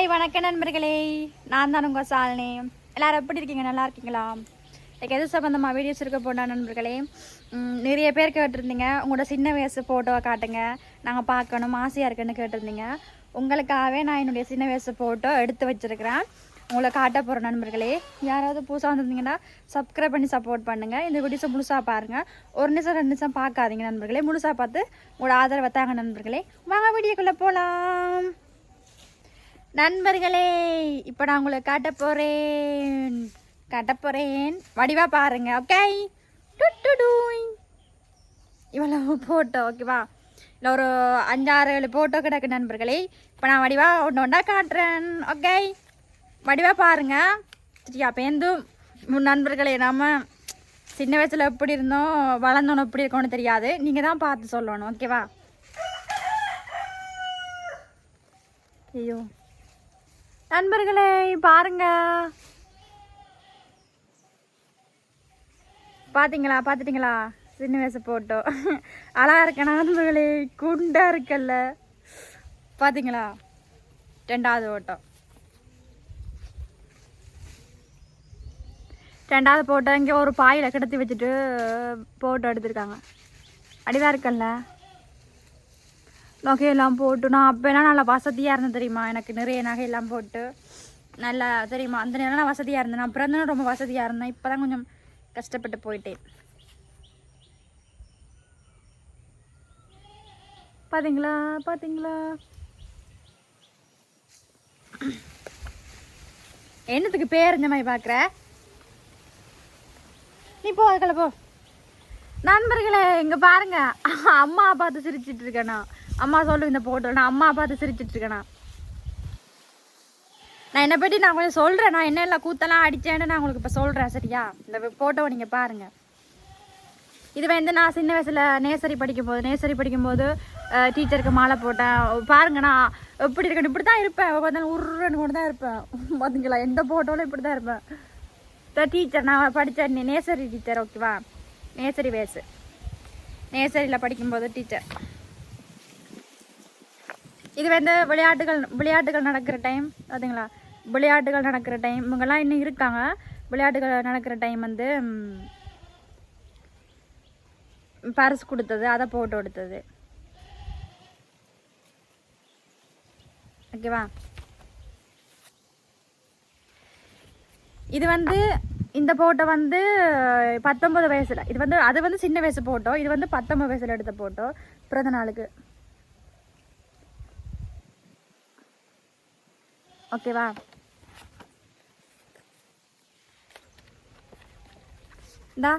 Hi வணக்கம் நண்பர்களே, நான் தான் உங்கள் சாலினி. எல்லோரும் எப்படி இருக்கீங்க? நல்லா இருக்கீங்களா? எது சம்மந்தமாக வீடியோஸ் இருக்க போனா நண்பர்களே, நிறைய பேர் கேட்டிருந்தீங்க உங்களோட சின்ன வயசு ஃபோட்டோவை காட்டுங்க, நாங்கள் பார்க்கணும் ஆசையாக இருக்குன்னு கேட்டிருந்தீங்க. உங்களுக்காகவே நான் என்னுடைய சின்ன வயசு ஃபோட்டோ எடுத்து வச்சுருக்கிறேன், உங்களை காட்ட போகிற நண்பர்களே. யாராவது புதுசாக வந்திருந்தீங்கன்னா சப்ஸ்கிரைப் பண்ணி சப்போர்ட் பண்ணுங்கள். இந்த வீடியோஸை முழுசாக பாருங்கள், ஒரு நிமிஷம் 2 நிமிஷம் பார்க்காதீங்க நண்பர்களே. முழுசாக பார்த்து உங்களோட ஆதரவை தாங்க நண்பர்களே. வாங்க வீடியோக்குள்ளே போகலாம் நண்பர்களே. இப்போ நான் உங்களை காட்ட போகிறேன் வடிவாக பாருங்க. ஓகே, இவ்வளோ ஃபோட்டோ ஓகேவா? இல்லை ஒரு 5-6-7 ஃபோட்டோ கிடக்கு நண்பர்களே. இப்போ நான் வடிவாக ஒன்றா காட்டுறேன். ஓகே, வடிவாக பாருங்க சரியா? பேந்தும் நண்பர்களே, நம்ம சின்ன வயசில் எப்படி இருந்தோம், வளர்ந்தோன்னு எப்படி இருக்கோன்னு தெரியாது, நீங்கள் தான் பார்த்து சொல்லணும். ஓகேவா? ஐயோ நண்பர்களே பாருங்க, பார்த்துட்டிங்களா? சின்ன வயசு போட்டோ அழகா இருக்க நண்பர்களே, குண்டா இருக்கல்ல, பார்த்தீங்களா? 2வது ஃபோட்டோ, 2வது ஃபோட்டோ இங்கே ஒரு பாயில் கிடத்தி வச்சுட்டு ஃபோட்டோ எடுத்திருக்காங்க. அடிதான் இருக்கல்ல, நகையெல்லாம் போட்டு. நான் அப்போலாம் நல்லா வசதியாக இருந்தேன் தெரியுமா? எனக்கு நிறைய நகையெல்லாம் போட்டு நல்லா தெரியுமா? அந்த நேரம் நான் வசதியாக இருந்தேன். நான் பிறந்தனும் ரொம்ப வசதியாக இருந்தேன். இப்போ தான் கொஞ்சம் கஷ்டப்பட்டு போயிட்டேன். பார்த்தீங்களா? என்னத்துக்கு பேர் இந்த மாதிரி பார்க்குற? நீ போ, அதுக்குள்ள போ. நண்பர்களே இங்கே பாருங்க, அம்மா பார்த்து சிரிச்சிட்டு இருக்கேனா? அம்மா சொல்லு, இந்த போட்டோ நான் அம்மா பார்த்து சிரிச்சிட்டு இருக்கேனா? நான் என்னை பற்றி நான் கொஞ்சம் சொல்கிறேன், நான் என்ன இல்லை கூத்தெல்லாம் அடித்தேன்னு நான் உங்களுக்கு இப்போ சொல்கிறேன் சரியா? இந்த ஃபோட்டோவை நீங்கள் பாருங்கள். இது நான் சின்ன வயசில் நேசரி படிக்கும்போது டீச்சருக்கு மாலை போட்டேன். பாருங்க நான் எப்படி இருக்கேன், இப்படி தான் இருப்பேன். கொஞ்சம் உருன்னு கொண்டு தான் இருப்பேன். பார்த்தீங்களா? எந்த ஃபோட்டோவில் இப்படி தான் இருப்பேன். டீச்சர் நான் படித்த நேசரி டீச்சர். ஓகேவா? நேசரி வயசு, நேசரியில் படிக்கும்போது டீச்சர். இது விளையாட்டுகள் நடக்கிற டைம். பார்த்தீங்களா? விளையாட்டுகள் நடக்கிற டைம். இவங்கெல்லாம் இன்னும் இருக்காங்க. விளையாட்டுகள் நடக்கிற டைம் பரிசு கொடுத்தது, அதை போட்டோ எடுத்தது. ஓகேவா? இது இந்த போட்டோ 19 வயசுல. இது அது சின்ன வயசு போட்டோ. இது 19 வயசுல எடுத்த போட்டோ, பிறந்த நாளுக்கு. ஓகேவா? இந்தா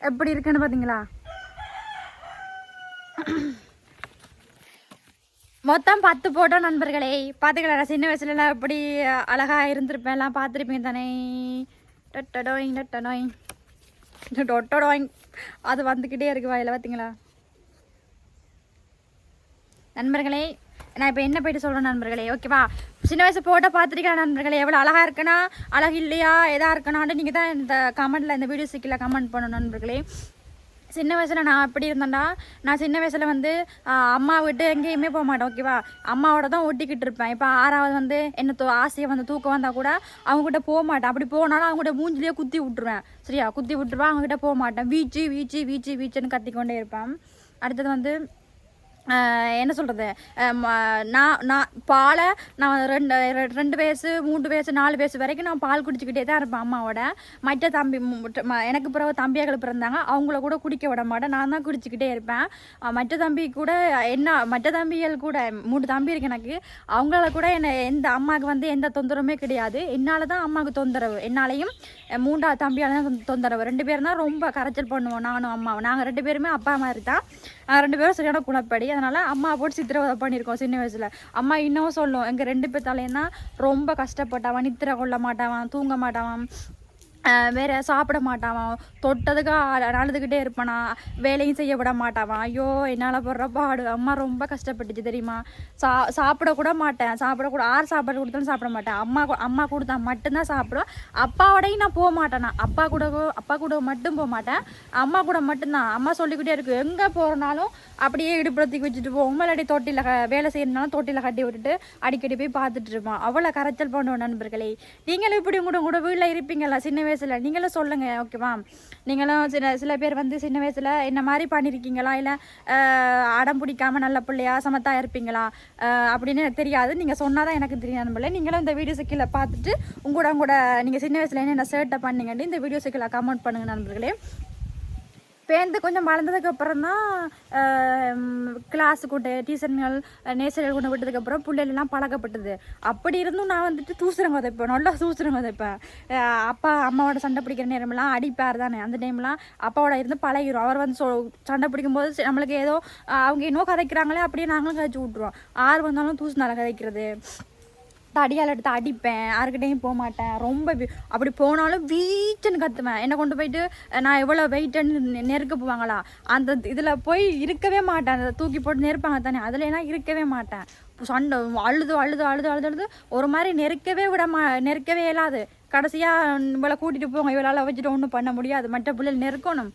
எப்படி இருக்குன்னு பார்த்தீங்களா? மொத்தம் 10 போட்டோ நண்பர்களே. பார்த்துக்கலாம், நான் சின்ன வயசுலலாம் எப்படி அழகாக இருந்திருப்பேன், எல்லாம் பார்த்துருப்பேன் தானே. டொட்டோடோயிங் அது வந்துக்கிட்டே இருக்கு வாயில். பார்த்தீங்களா நண்பர்களே? நான் இப்போ என்ன போய்ட்டு சொல்கிறேன் நண்பர்களே. ஓகேவா? சின்ன வயசு போட்டோ பார்த்துருக்கேன் நண்பர்களே. எவ்வளோ அழகாக இருக்குன்னா, அழகு இல்லையா, எதாக இருக்கணான்னு நீங்கள் தான் இந்த கமெண்ட்டில், இந்த வீடியோ கீழே கமெண்ட் பண்ணணும் நண்பர்களே. சின்ன வயசில் நான் எப்படி இருந்தேன்டா, நான் சின்ன வயசில் அம்மா விட்டு எங்கேயுமே போக மாட்டேன். ஓகேவா? அம்மாவோட தான் ஒட்டிக்கிட்டு இருப்பேன். இப்போ 6வது என்ன ஆசையை தூக்கம் வந்தால் கூட அவங்ககிட்ட போக மாட்டேன். அப்படி போனாலும் அவங்ககிட்ட மூஞ்சிலேயே குத்தி விட்டுருவேன் சரியா? குத்தி விட்டுருவேன், அவங்ககிட்ட போக மாட்டேன். வீச்சுன்னு கத்திக்கொண்டே இருப்பேன். அடுத்தது என்ன சொல்கிறது, நான் பாலை நான் 2 வயசு 3 வயசு 4 வயசு வரைக்கும் நான் பால் குடிச்சிக்கிட்டே தான் இருப்பேன் அம்மாவோட. மற்ற எனக்கு பிறகு தம்பியாக்கள் பிறந்தாங்க, அவங்கள கூட குடிக்க விட மாட்டேன், நான் தான் குடிச்சிக்கிட்டே இருப்பேன். மற்ற தம்பிகள் கூட 3 தம்பி இருக்கு எனக்கு. அவங்களால கூட எந்த அம்மாவுக்கு எந்த தொந்தரவுமே கிடையாது. என்னால் தான் அம்மாவுக்கு தொந்தரவு, என்னாலையும் 3வது தம்பியால் தான் தொந்தரவு. 2 பேரும் தான் ரொம்ப கரைச்சல் பண்ணுவோம், நானும் அம்மாவும். நாங்கள் 2 பேருமே அப்பா மாதிரி தான். 2 பேரும் சரியான குணப்படி. அதனால் அம்மா போட்டு சித்திரவதை பண்ணியிருக்கோம் சின்ன வயசில். அம்மா இன்னும் சொல்லும், எங்கள் 2 பேர் தலையும் தான் ரொம்ப கஷ்டப்பட்டான். நித்திரை கொள்ள மாட்டான், தூங்க மாட்டான். வேறு சாப்பிட மாட்டாவான், தொட்டதுக்கு அழுதுகிட்டே இருப்பானா, வேலையும் செய்ய விட மாட்டாவான். ஐயோ என்னால் போடுற பாடு அம்மா ரொம்ப கஷ்டப்பட்டுச்சு தெரியுமா. சாப்பிடக்கூட மாட்டேன், சாப்பிடக்கூட ஆறு சாப்பாடு கொடுத்தாலும் சாப்பிட மாட்டேன். அம்மா கொடுத்தா மட்டும்தான் சாப்பிடுவேன். அப்பாவோடையும் நான் போக மாட்டேனா, அப்பா கூட மட்டும் போக மாட்டேன், அம்மா கூட மட்டும்தான். அம்மா சொல்லிக்கிட்டே இருக்கு, எங்கே போகிறனாலும் அப்படியே இடுப்புறத்துக்கு வச்சுட்டு போவோம், இல்லாட்டி தொட்டியில் வேலை செய்யறதுனாலும் தொட்டியில் கட்டி விட்டுட்டு அடிக்கடி போய் பார்த்துட்டு இருப்பான். அவ்வளோ கரைச்சல் பண்ணுவோம் நண்பர்களே. நீங்களும் இப்படி கூட வீட்டில் இருப்பீங்களா சின்ன வயசில்? நீங்களும் சொல்லுங்கள் ஓகேவா. நீங்களும் சில பேர் வந்து சின்ன வயசில் என்ன மாதிரி பண்ணியிருக்கீங்களா, இல்லை அடம் பிடிக்காமல் நல்ல பிள்ளையா சமத்தா இருப்பீங்களா அப்படின்னு எனக்கு தெரியாது. நீங்கள் சொன்னால் தான் எனக்கு தெரியும் நண்பர்களே. நீங்களும் இந்த வீடியோஸு கீழே பார்த்துட்டு உங்களோட நீங்கள் சின்ன வயசில் என்னென்ன சேட்டை பண்ணீங்கன்னு இந்த வீடியோஸு கீழே கமெண்ட் பண்ணுங்கள் நண்பர்களே. பேருந்து கொஞ்சம் வளர்ந்ததுக்கப்புறம் தான் கிளாஸு கூட்ட டீச்சர்கள் நேசர்கள் கொண்டு விட்டதுக்கப்புறம் பிள்ளைகள்லாம் பழக்கப்பட்டது. அப்படி இருந்தும் நான் வந்துட்டு தூசுறங்க உதைப்பேன், நல்லா தூசுறங்க உதைப்பேன். அப்பா அம்மாவோட சண்டை பிடிக்கிற நேரமெல்லாம் அடிப்பார் தானே, அந்த டைம்லாம் அப்பாவோட இருந்து பழகிடும். அவர் வந்து சண்டை பிடிக்கும்போது நம்மளுக்கு ஏதோ அவங்க இன்னும் கதைக்கிறாங்களே அப்படியே நாங்களும் கதைச்சி விட்ருவோம். ஆறு வந்தாலும் தூசுனால கதைக்கிறது. தடியால் எடுத்து அடிப்பேன், யாருக்கிட்டையும் போக மாட்டேன். ரொம்ப அப்படி போனாலும் வீச்சுன்னு கத்துவேன். என்னை கொண்டு போயிட்டு நான் எவ்வளோ வெயிட்டுன்னு நெருக்க போவாங்களா, அந்த இதில் போய் இருக்கவே மாட்டேன். அதை தூக்கி போட்டு நெருப்பாங்க தானே, அதுலலாம் இருக்கவே மாட்டேன். சண்டை அழுது ஒரு மாதிரி நெருக்கவே இயலாது. கடைசியாக இவளை கூட்டிகிட்டு போங்க, இவளால் வச்சுட்டு ஒன்றும் பண்ண முடியாது, மற்ற பிள்ளைகள் நெருக்கணும்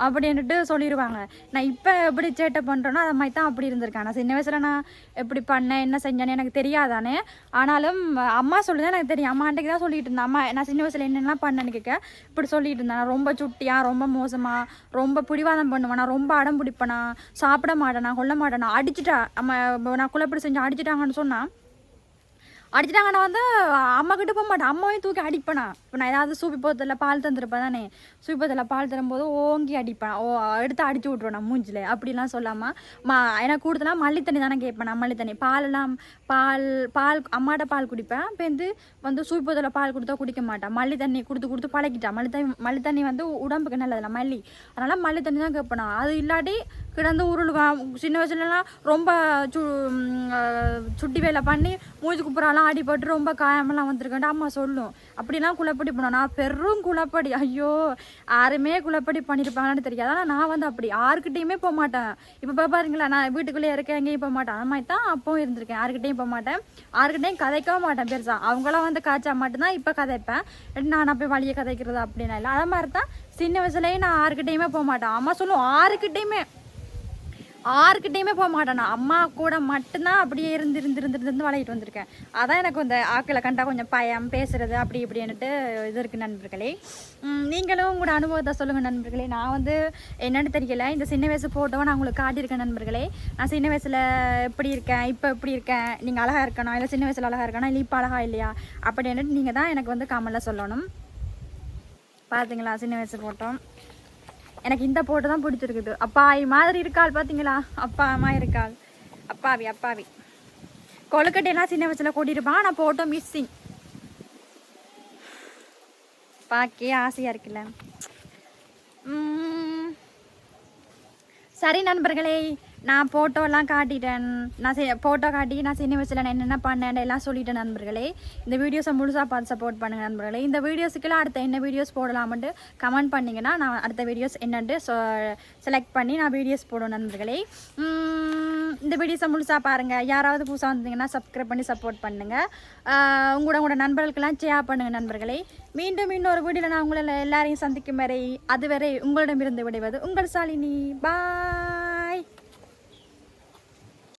அப்படின்ட்டு சொல்லிடுவாங்க. நான் இப்போ எப்படி சேட்டை பண்ணுறேனோ அதை மாதிரி தான் அப்படி இருந்திருக்கேன். நான் சின்ன வயசில் நான் எப்படி பண்ணேன் என்ன செஞ்சேன்னு எனக்கு தெரியாதானே, ஆனாலும் அம்மா சொல்லிதான் எனக்கு தெரியும். அம்மா அன்றைக்கு தான் சொல்லிட்டு இருந்தேன். அம்மா நான் சின்ன வயசில் என்னென்னலாம் பண்ணேன்னு கேட்க இப்படி சொல்லிட்டு இருந்தேன். நான் ரொம்ப சுட்டியாக, ரொம்ப மோசமாக, ரொம்ப பிடிவாதம் பண்ணுவேன், நான் ரொம்ப அடம் பிடிப்பேனா, சாப்பிட மாட்டேனா, கொல்ல மாட்டேனா, அடிச்சுட்டா அம்மா நான் குழப்படி செஞ்சு அடிச்சுட்டாங்கன்னு சொன்னால் அடிச்சிட்டாங்கன்னா வந்து அம்மா கிட்ட போக மாட்டேன், அம்மாவையும் தூக்கி அடிப்பேனா. இப்போ நான் ஏதாவது சூப்பி போத்தல பால் தந்துருப்பேன் தானே, சூப்பி போத்தல பால் தரும்போது ஓங்கி அடிப்பேன், எடுத்து அடிச்சு விட்ருவேன் நான் மூஞ்சில். அப்படிலாம் சொல்லாமல் எனக்கு கொடுத்தனா மல்லி தண்ணி தானே கேட்பேன். நான் மல்லி தண்ணி பால் அம்மாட்ட பால் குடிப்பேன். இப்போ வந்து சூப்பி போத்தல பால் கொடுத்தா குடிக்க மாட்டேன், மல்லி தண்ணி கொடுத்து பழகிட்டேன். மல்லி தண்ணி வந்து உடம்புக்கு நல்லதில்ல மல்லி, அதனால் மல்லி தண்ணி தான் கேட்பேன். அது இல்லாட்டி கிடந்து உருளுவேன். சின்ன வயசுலலாம் ரொம்ப சுட்டி வேலை பண்ணி மூஞ்சி குப்புறாலாம் அடிபட்டு ரொம்ப காயமெல்லாம் வந்திருக்கேன். அம்மா சொல்லும் அப்படிலாம் குழப்படி பண்ணுவேன். நான் பெரும் குழப்படி, ஐயோ யாருமே குழப்படி பண்ணியிருப்பாங்கன்னு தெரியாது. ஆனால் நான் வந்து அப்படி யாருக்கிட்டையுமே போக மாட்டேன். இப்போ பாருங்களா, நான் வீட்டுக்குள்ளே இருக்கேன், எங்கேயும் போக மாட்டேன். அது மாதிரி தான் அப்பவும் இருந்திருக்கேன். யாருக்கிட்டையும் போக மாட்டேன், யாருக்கிட்டையும் கதைக்கவும் மாட்டேன். பெருசா அவங்களாம் வந்து காய்ச்சா மட்டும்தான் இப்போ கதைப்பேன். நான் போய் வழியை கதைக்கிறது அப்படின்னா இல்லை. அது மாதிரி தான் சின்ன வயசுலேயே நான் யாருக்கிட்டையுமே போக மாட்டேன். அம்மா சொல்லும் யாருக்கிட்டையுமே போக மாட்டேன். அம்மா கூட மட்டும்தான் அப்படியே இருந்து வளையிட்டு வந்திருக்கேன். அதான் எனக்கு இந்த ஆக்களை கண்டா கொஞ்சம் பயம் பேசுறது அப்படி இப்படின்னுட்டு இது இருக்குது நண்பர்களே. நீங்களும் உங்களோட அனுபவத்தை சொல்லுங்கள் நண்பர்களே. நான் வந்து என்னென்னு தெரியல, இந்த சின்ன வயசு ஃபோட்டோவை நான் உங்களுக்கு காட்டியிருக்கேன் நண்பர்களே. நான் சின்ன வயசில் எப்படி இருக்கேன், இப்போ எப்படி இருக்கேன், நீங்கள் அழகாக இருக்கணும், இல்லை சின்ன வயசில் அழகாக இருக்கணும், இல்லை இப்போ அழகா இல்லையா அப்படின்னுட்டு நீங்கள் தான் எனக்கு வந்து கமெண்ட்டில் சொல்லணும். பார்த்தீங்களா சின்ன வயசு ஃபோட்டோ, எனக்கு இந்த போட்டு தான் பிடிச்சிருக்குது. அப்பாவி மாதிரி இருக்காள் பார்த்தீங்களா, அப்பா அம்மா இருக்காள். அப்பாவி கொழுக்கட்டையெல்லாம் சின்ன வயசில் கூட்டியிருப்பான். நான் போட்டோ மிஸ்ஸிங், பார்க்கே ஆசையாக இருக்குல்ல. சரி நண்பர்களே, நான் ஃபோட்டோலாம் காட்டிட்டேன். ஃபோட்டோ காட்டி நான் சின்ன வயசில் நான் என்னென்ன பண்ணேன் எல்லாம் சொல்லிட்டேன் நண்பர்களே. இந்த வீடியோஸை முழுசாக பார்த்து சப்போர்ட் பண்ணுங்கள் நண்பர்களே. இந்த வீடியோஸுக்கெல்லாம் அடுத்த என்ன வீடியோஸ் போடலாம்ட்டு கமெண்ட் பண்ணிங்கன்னா நான் அடுத்த வீடியோஸ் என்னென்று செலக்ட் பண்ணி நான் வீடியோஸ் போடுவேன் நண்பர்களே. இந்த வீடியோஸை முழுசாக பாருங்கள். யாராவது புதுசாக வந்தீங்கன்னா சப்ஸ்கிரைப் பண்ணி சப்போர்ட் பண்ணுங்கள். உங்களோட நண்பர்களுக்கெல்லாம் ஷேர் பண்ணுங்கள் நண்பர்களே. மீண்டும் இன்னொரு வீடியோவில் நான் உங்களை எல்லாரையும் சந்திக்கும் வரை அதுவரை உங்களிடமிருந்து விடைவது உங்கள் சாலினி. பாய்.